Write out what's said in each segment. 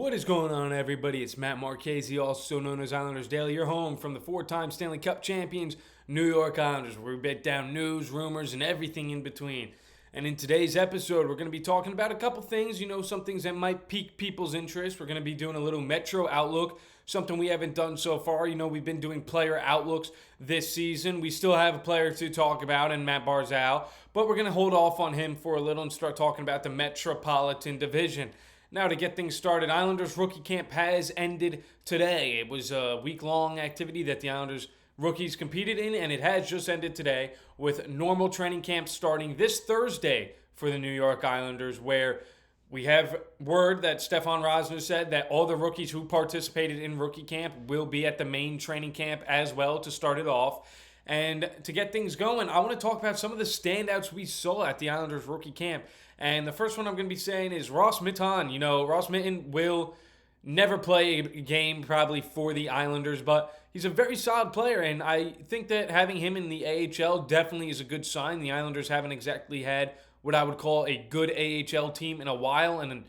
What is going on, everybody? It's Matt Marchese, also known as Islanders Daily, your home from the four-time Stanley Cup champions, New York Islanders, where we break down news, rumors, and everything in between. And in today's episode, we're going to be talking about a couple things, some things that might pique people's interest. We're going to be doing a little Metro outlook, something we haven't done so far. We've been doing player outlooks this season. We still have a player to talk about in Matt Barzal, but we're going to hold off on him for a little and start talking about the Metropolitan division. Now, to get things started, Islanders rookie camp has ended today. It was a week-long activity that the Islanders rookies competed in, and it has just ended today with normal training camp starting this Thursday for the New York Islanders, where we have word that Stefan Rosner said that all the rookies who participated in rookie camp will be at the main training camp as well to start it off. And to get things going, I want to talk about some of the standouts we saw at the Islanders rookie camp. And the first one I'm going to be saying is Ross Mitten. Ross Mitten will never play a game probably for the Islanders, but he's a very solid player, and I think that having him in the AHL definitely is a good sign. The Islanders haven't exactly had what I would call a good AHL team in a while, and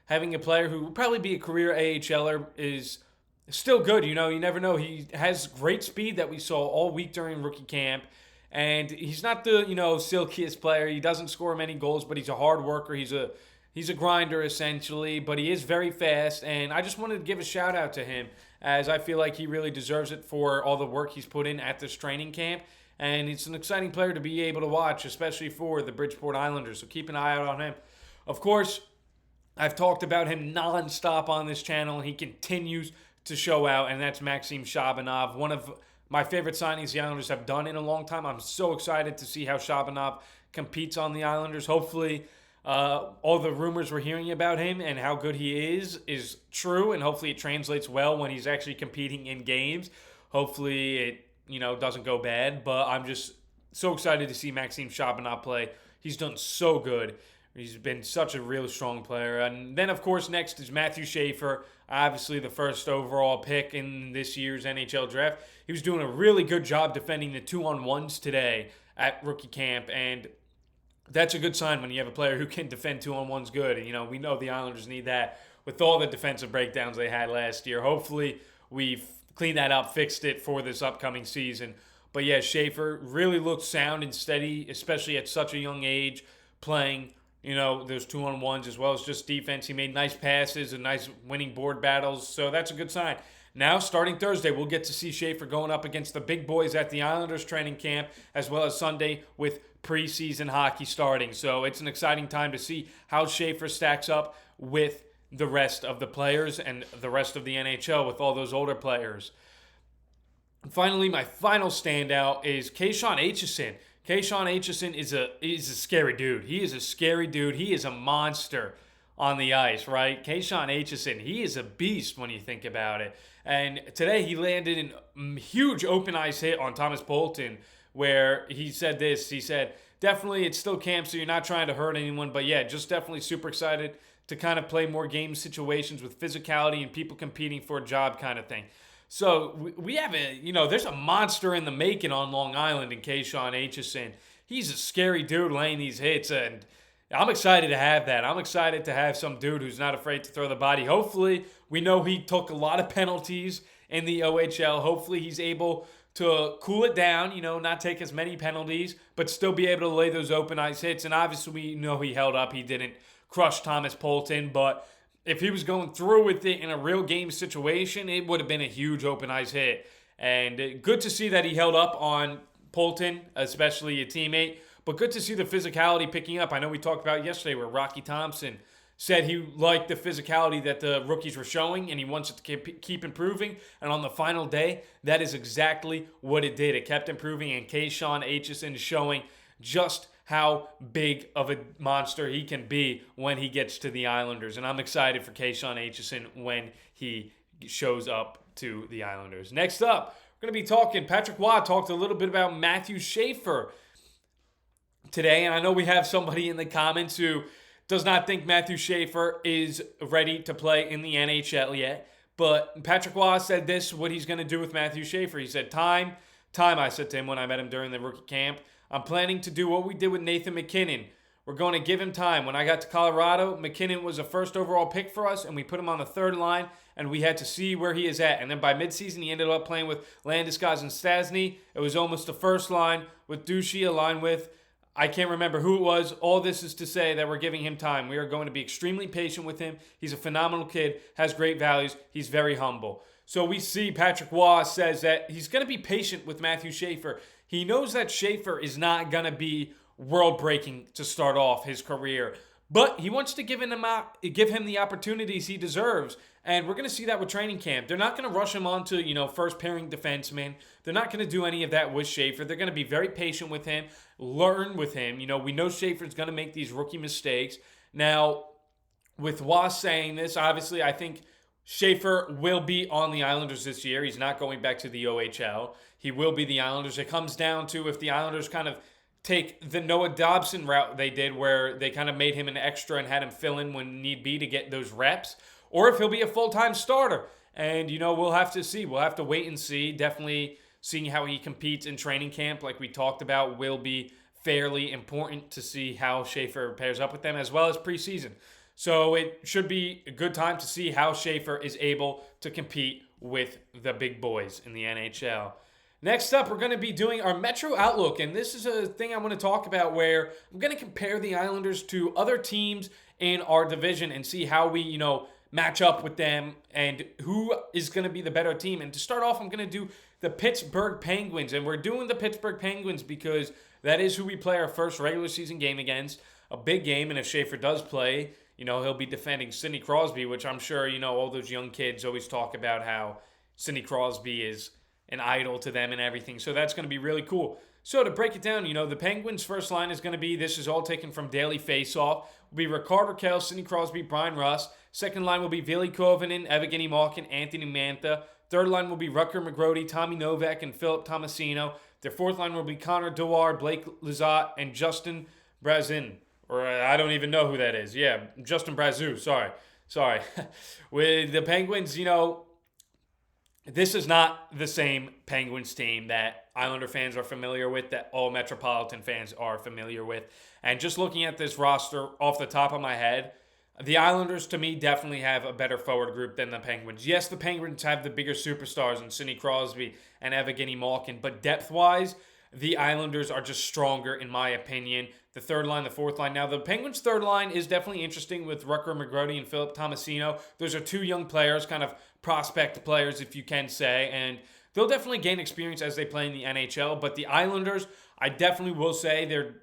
having a player who will probably be a career AHLer is still good. You never know. He has great speed that we saw all week during rookie camp. And he's not the, silkiest player. He doesn't score many goals, but he's a hard worker. He's a grinder, essentially, but he is very fast. And I just wanted to give a shout-out to him, as I feel like he really deserves it for all the work he's put in at this training camp. And it's an exciting player to be able to watch, especially for the Bridgeport Islanders. So keep an eye out on him. Of course, I've talked about him nonstop on this channel, and he continues to show out, and that's Maxim Shabanov, one of my favorite signings the Islanders have done in a long time. I'm so excited to see how Shabanov competes on the Islanders. Hopefully, all the rumors we're hearing about him and how good he is true, and hopefully it translates well when he's actually competing in games. Hopefully it, doesn't go bad, but I'm just so excited to see Maxim Shabanov play. He's done so good. He's been such a really strong player. And then, of course, next is Matthew Schaefer, obviously the first overall pick in this year's NHL draft. He was doing a really good job defending the 2-on-1s today at rookie camp, and that's a good sign when you have a player who can defend 2-on-1s good. And, we know the Islanders need that with all the defensive breakdowns they had last year. Hopefully, we've cleaned that up, fixed it for this upcoming season. But, yeah, Schaefer really looked sound and steady, especially at such a young age, playing those 2-on-1s as well as just defense. He made nice passes and nice winning board battles, so that's a good sign. Now, starting Thursday, we'll get to see Schaefer going up against the big boys at the Islanders training camp, as well as Sunday with preseason hockey starting. So it's an exciting time to see how Schaefer stacks up with the rest of the players and the rest of the NHL with all those older players. And finally, my final standout is Kayshawn Aitchison. Kayshawn Aitchison is a scary dude. He is a scary dude. He is a monster on the ice, right? Kayshawn Aitchison, he is a beast when you think about it. And today he landed a huge open ice hit on Thomas Bolton, where he said this. He said, definitely it's still camp, so you're not trying to hurt anyone. But yeah, just definitely super excited to kind of play more game situations with physicality and people competing for a job kind of thing. So we have there's a monster in the making on Long Island in Kayshawn Aitchison. He's a scary dude laying these hits, and I'm excited to have that. I'm excited to have some dude who's not afraid to throw the body. Hopefully, we know he took a lot of penalties in the OHL. Hopefully, he's able to cool it down, not take as many penalties, but still be able to lay those open ice hits. And obviously, we know he held up. He didn't crush Thomas Bolton, but if he was going through with it in a real game situation, it would have been a huge open ice hit. And good to see that he held up on Bolton, especially a teammate. But good to see the physicality picking up. I know we talked about it yesterday where Rocky Thompson said he liked the physicality that the rookies were showing and he wants it to keep improving. And on the final day, that is exactly what it did. It kept improving, and Kayshawn Aitchison is showing just how big of a monster he can be when he gets to the Islanders. And I'm excited for Kayshawn Aitchison when he shows up to the Islanders. Next up, we're going to be talking, Patrick Waugh talked a little bit about Matthew Schaefer today. And I know we have somebody in the comments who does not think Matthew Schaefer is ready to play in the NHL yet. But Patrick Waugh said this, what he's going to do with Matthew Schaefer. He said, time, I said to him when I met him during the rookie camp, I'm planning to do what we did with Nathan MacKinnon. We're going to give him time. When I got to Colorado, McKinnon was a first overall pick for us, and we put him on the third line, and we had to see where he is at. And then by midseason, he ended up playing with Landeskog and Stasny. It was almost the first line with Duchy, a line with, I can't remember who it was. All this is to say that we're giving him time. We are going to be extremely patient with him. He's a phenomenal kid, has great values. He's very humble. So we see Patrick Waugh says that he's going to be patient with Matthew Schaefer. He knows that Schaefer is not going to be world-breaking to start off his career. But he wants to give him the opportunities he deserves. And we're going to see that with training camp. They're not going to rush him onto, first-pairing defenseman. They're not going to do any of that with Schaefer. They're going to be very patient with him, learn with him. We know Schaefer's going to make these rookie mistakes. Now, with Waugh saying this, obviously, I think Schaefer will be on the Islanders this year. He's not going back to the OHL. He will be the Islanders. It comes down to if the Islanders kind of take the Noah Dobson route they did where they kind of made him an extra and had him fill in when need be to get those reps, or if he'll be a full-time starter. And, we'll have to see. We'll have to wait and see. Definitely seeing how he competes in training camp, like we talked about, will be fairly important to see how Schaefer pairs up with them, as well as preseason. So it should be a good time to see how Schaefer is able to compete with the big boys in the NHL. Next up, we're going to be doing our Metro Outlook, and this is a thing I want to talk about where I'm going to compare the Islanders to other teams in our division and see how we, match up with them and who is going to be the better team. And to start off, I'm going to do the Pittsburgh Penguins, and we're doing the Pittsburgh Penguins because that is who we play our first regular season game against, a big game, and if Schaefer does play, he'll be defending Sidney Crosby, which I'm sure, all those young kids always talk about how Sidney Crosby is an idol to them and everything. So that's going to be really cool. So to break it down, the Penguins' first line is going to be, this is all taken from Daily Faceoff, will be Rickard Rakell, Sidney Crosby, Brian Russ. Second line will be Ville Koivunen, Evgeny Malkin, Anthony Mantha. Third line will be Rutger McGrody, Tommy Novak, and Philip Tomasino. Their fourth line will be Connor Dewar, Blake Lizotte, and Justin Brazin. Or I don't even know who that is. Yeah, Justin Brazeau. Sorry. With the Penguins, this is not the same Penguins team that Islander fans are familiar with, that all Metropolitan fans are familiar with. And just looking at this roster off the top of my head, the Islanders, to me, definitely have a better forward group than the Penguins. Yes, the Penguins have the bigger superstars in Sidney Crosby and Evgeny Malkin, but depth-wise, the Islanders are just stronger, in my opinion. The third line, the fourth line. Now, the Penguins' third line is definitely interesting with Rutger McGrody and Philip Tomasino. Those are two young players, kind of prospect players, if you can say, and they'll definitely gain experience as they play in the NHL. But the Islanders, I definitely will say they're,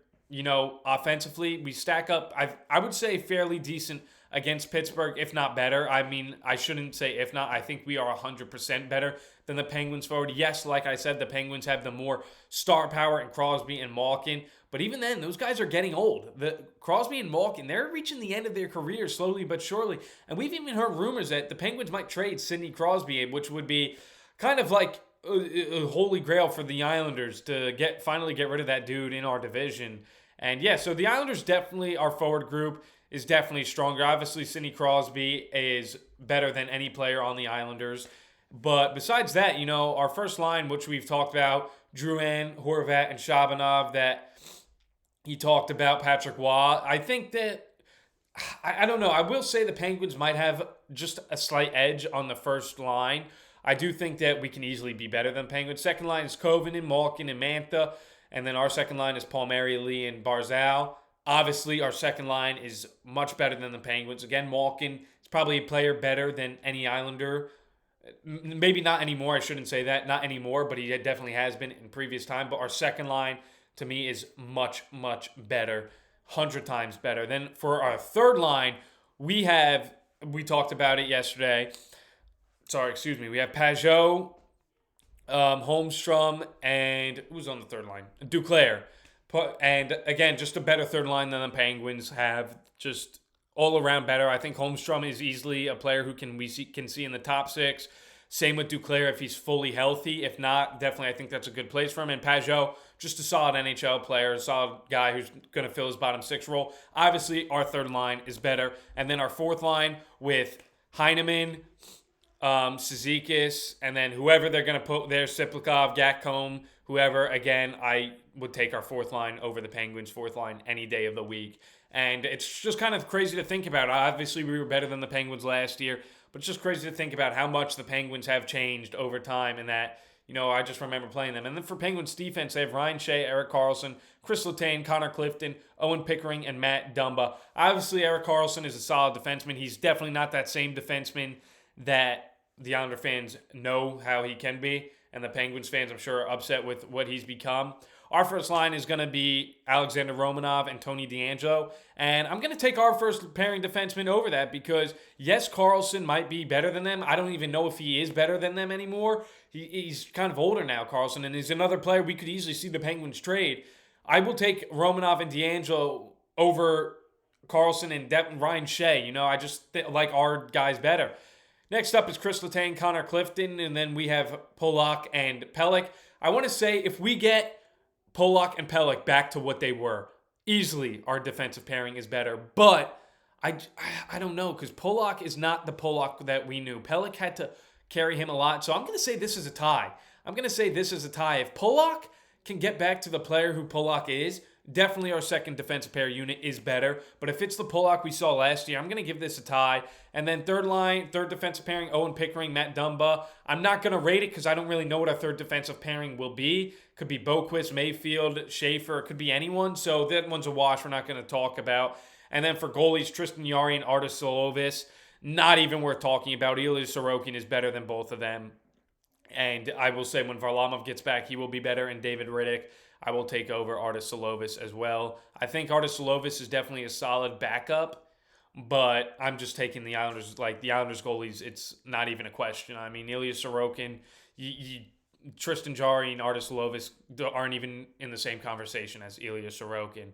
offensively, we stack up, I would say, fairly decent against Pittsburgh, if not better. I mean, I shouldn't say if not. I think we are 100% better than the Penguins forward. Yes, like I said, the Penguins have the more star power in Crosby and Malkin. But even then, those guys are getting old. The Crosby and Malkin, they're reaching the end of their career slowly but surely. And we've even heard rumors that the Penguins might trade Sidney Crosby, which would be kind of like a holy grail for the Islanders to finally get rid of that dude in our division. And yeah, so the Islanders definitely, our forward group is definitely stronger. Obviously, Sidney Crosby is better than any player on the Islanders. But besides that, our first line, which we've talked about, Drouin, Horvat, and Shabanov, that he talked about, Patrick Waugh. I think that, I don't know, I will say the Penguins might have just a slight edge on the first line. I do think that we can easily be better than Penguins. Second line is Koivunen, Malkin, and Mantha. And then our second line is Palmieri, Lee, and Barzal. Obviously, our second line is much better than the Penguins. Again, Malkin is probably a player better than any Islander. Maybe not anymore. I shouldn't say that. Not anymore, but he definitely has been in previous time. But our second line, to me, is much, much better. 100 times better. Then for our third line, we talked about it yesterday. We have Pajot, Holmstrom, and who's on the third line? Duclair. And again, just a better third line than the Penguins have. Just all around better. I think Holmstrom is easily a player who can see in the top six. Same with Duclair if he's fully healthy. If not, definitely I think that's a good place for him. And Pajot, just a solid NHL player, a solid guy who's going to fill his bottom six role. Obviously, our third line is better. And then our fourth line with Heineman, Cizikas, and then whoever they're going to put there, Siplikov, Gatcombe, whoever. Again, I would take our fourth line over the Penguins' fourth line any day of the week. And it's just kind of crazy to think about. Obviously, we were better than the Penguins last year, but it's just crazy to think about how much the Penguins have changed over time, and that, I just remember playing them. And then for Penguins defense, they have Ryan Shea, Erik Karlsson, Chris Letang, Connor Clifton, Owen Pickering, and Matt Dumba. Obviously, Erik Karlsson is a solid defenseman. He's definitely not that same defenseman that the Islander fans know how he can be, and the Penguins fans, I'm sure, are upset with what he's become. Our first line is going to be Alexander Romanov and Tony DeAngelo, and I'm going to take our first pairing defenseman over that because, yes, Karlsson might be better than them. I don't even know if he is better than them anymore. He's kind of older now, Karlsson, and he's another player we could easily see the Penguins trade. I will take Romanov and DeAngelo over Karlsson and Ryan Shea. I just like our guys better. Next up is Chris Letang, Connor Clifton, and then we have Polak and Pelech. I want to say if we get Polak and Pelech back to what they were, easily our defensive pairing is better. But I don't know, because Polak is not the Polak that we knew. Pelech had to carry him a lot. So I'm going to say this is a tie. If Polak can get back to the player who Polak is, definitely our second defensive pair unit is better. But if it's the Polak we saw last year, I'm going to give this a tie. And then third defensive pairing, Owen Pickering, Matt Dumba. I'm not going to rate it because I don't really know what our third defensive pairing will be. Could be Boquist, Mayfield, Schaefer. It could be anyone. So that one's a wash we're not going to talk about. And then for goalies, Tristan Jarry and Artis Solovis. Not even worth talking about. Ilya Sorokin is better than both of them. And I will say when Varlamov gets back, he will be better. And David Riddick, I will take over Artis Solovis as well. I think Artis Solovis is definitely a solid backup, but I'm just taking the Islanders. Like the Islanders goalies, it's not even a question. I mean, Ilya Sorokin, Tristan Jarry and Artis Solovis aren't even in the same conversation as Ilya Sorokin.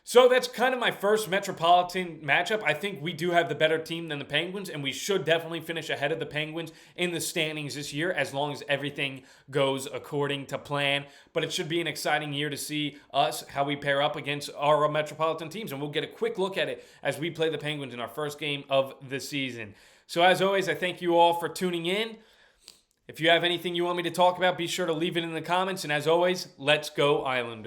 So that's kind of my first Metropolitan matchup. I think we do have the better team than the Penguins, and we should definitely finish ahead of the Penguins in the standings this year as long as everything goes according to plan. But it should be an exciting year to see us, how we pair up against our Metropolitan teams, and we'll get a quick look at it as we play the Penguins in our first game of the season. So as always, I thank you all for tuning in. If you have anything you want me to talk about, be sure to leave it in the comments. And as always, let's go Islanders.